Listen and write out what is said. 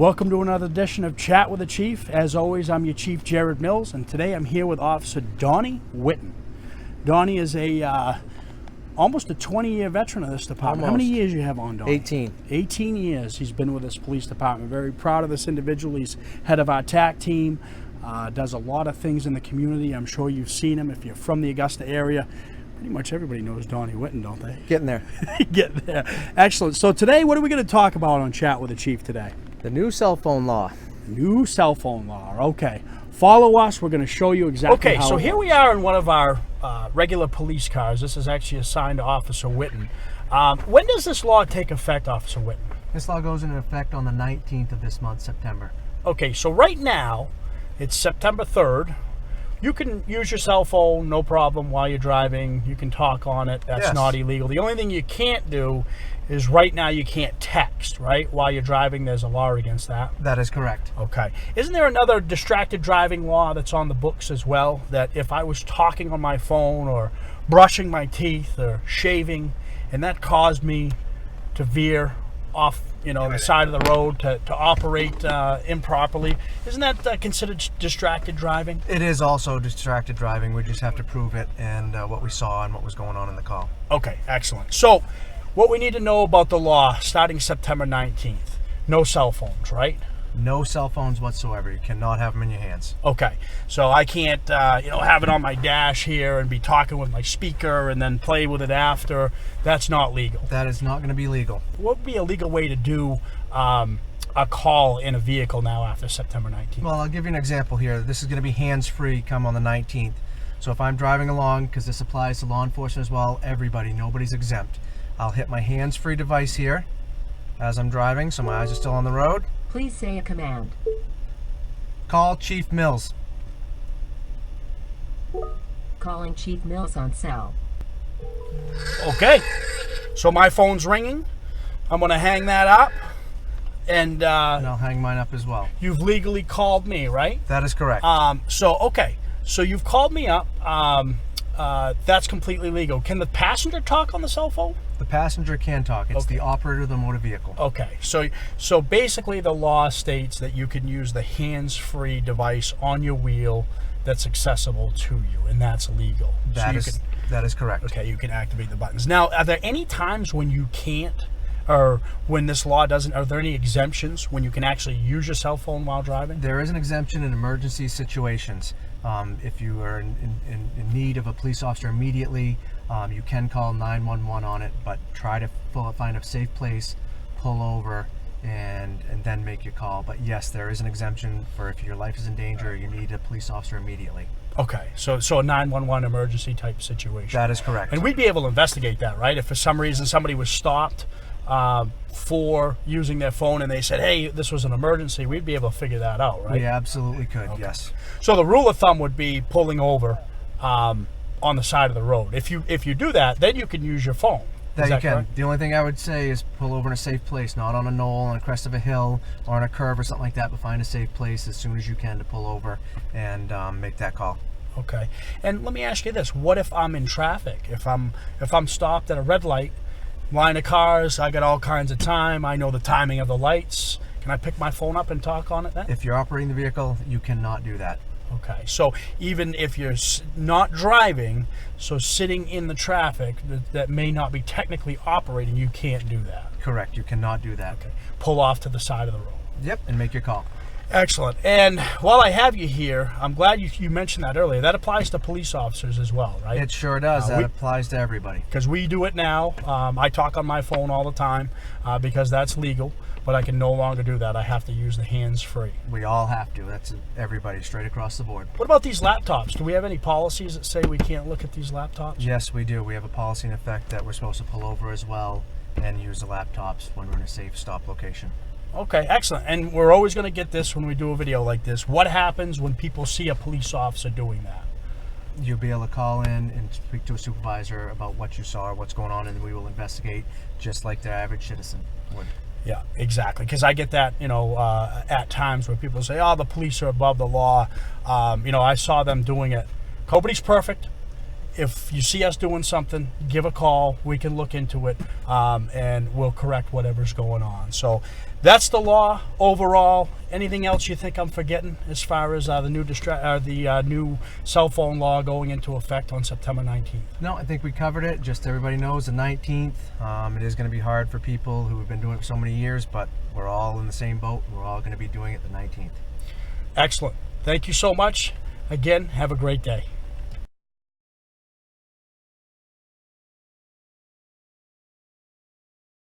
Welcome to another edition of Chat with the Chief. As always, I'm your Chief, Jared Mills, and today I'm here with Officer Donnie Whitten. Donnie is almost a 20-year veteran of this department. How many years you have on, Donnie? 18. 18 years he's been with this police department. Very proud of this individual. He's head of our TAC team, does a lot of things in the community. I'm sure you've seen him if you're from the Augusta area. Pretty much everybody knows Donnie Whitten, don't they? Getting there. Getting there. Excellent. So today, what are we going to talk about on Chat with the Chief today? The new cell phone law. New cell phone law. Okay. Follow us. We're going to show you exactly how. Okay, so here we are in one of our regular police cars. This is actually assigned to Officer Whitten. When does this law take effect, Officer Whitten? This law goes into effect on the 19th of this month, September. Okay, so right now, it's September 3rd. You can use your cell phone, no problem, while you're driving. You can talk on it. That's not illegal. The only thing you can't do is right now you can't text, right? While you're driving, there's a law against that. That is correct. Okay. Isn't there another distracted driving law that's on the books as well? That if I was talking on my phone or brushing my teeth or shaving, and that caused me to veer off, the side of the road to operate improperly, isn't that considered distracted driving? It is also distracted driving. We just have to prove it and what we saw and what was going on in the call. Okay, excellent. So what we need to know about the law starting September 19th, no cell phones, right? No cell phones whatsoever. You cannot have them in your hands. Okay, so I can't, have it on my dash here and be talking with my speaker and then play with it after. That's not legal. That is not going to be legal. What would be a legal way to do a call in a vehicle now after September 19th? Well, I'll give you an example here. This is going to be hands-free come on the 19th. So if I'm driving along, because this applies to law enforcement as well, everybody, nobody's exempt. I'll hit my hands-free device here as I'm driving, so my eyes are still on the road. Please say a command. Call Chief Mills. Calling Chief Mills on cell. Okay, so my phone's ringing. I'm going to hang that up. And I'll hang mine up as well. You've legally called me, right? That is correct. So you've called me up. That's completely legal. Can the passenger talk on the cell phone? The passenger can talk. It's the operator of the motor vehicle. Okay, so basically the law states that you can use the hands-free device on your wheel that's accessible to you, and that's legal. That is correct. Okay, you can activate the buttons. Now, are there any times when you can't, or when this law doesn't, are there any exemptions when you can actually use your cell phone while driving? There is an exemption in emergency situations. If you are in need of a police officer immediately, you can call 911 on it, but try to find a safe place, pull over, and then make your call. But yes, there is an exemption for if your life is in danger, you need a police officer immediately. Okay, so a 911 emergency type situation. That is correct. And we'd be able to investigate that, right? If for some reason somebody was stopped for using their phone and they said, hey, this was an emergency, we'd be able to figure that out, right? We absolutely could, yes. So the rule of thumb would be pulling over on the side of the road. If you do that, then you can use your phone. That you can. Correct? The only thing I would say is pull over in a safe place, not on a knoll, on a crest of a hill, or on a curve or something like that, but find a safe place as soon as you can to pull over and make that call. Okay. And let me ask you this. What if I'm in traffic? If I'm stopped at a red light, line of cars, I got all kinds of time, I know the timing of the lights, can I pick my phone up and talk on it then? If you're operating the vehicle, you cannot do that. Okay, so even if you're not driving, so sitting in the traffic that may not be technically operating, you can't do that. Correct, you cannot do that. Okay, pull off to the side of the road. Yep, and make your call. Excellent. And while I have you here, I'm glad you mentioned that earlier. That applies to police officers as well, right? It sure does. That applies to everybody. Because we do it now. I talk on my phone all the time because that's legal, but I can no longer do that. I have to use the hands-free. We all have to. That's everybody, straight across the board. What about these laptops? Do we have any policies that say we can't look at these laptops? Yes, we do. We have a policy in effect that we're supposed to pull over as well and use the laptops when we're in a safe stop location. Okay, excellent. And we're always going to get this when we do a video like this. What happens when people see a police officer doing that? You'll be able to call in and speak to a supervisor about what you saw or what's going on, and we will investigate just like the average citizen would. Yeah, exactly. Because I get that, at times where people say, oh, the police are above the law. I saw them doing it. Nobody's perfect. if you see us doing something, give a call. We can look into it, and we'll correct whatever's going on. So that's the law overall. Anything else you think I'm forgetting as far as the new cell phone law going into effect on September 19th? No, I think we covered it. Just everybody knows the 19th. It is going to be hard for people who have been doing it for so many years, but we're all in the same boat. We're all going to be doing it the 19th. Excellent. Thank you so much. Again, have a great day.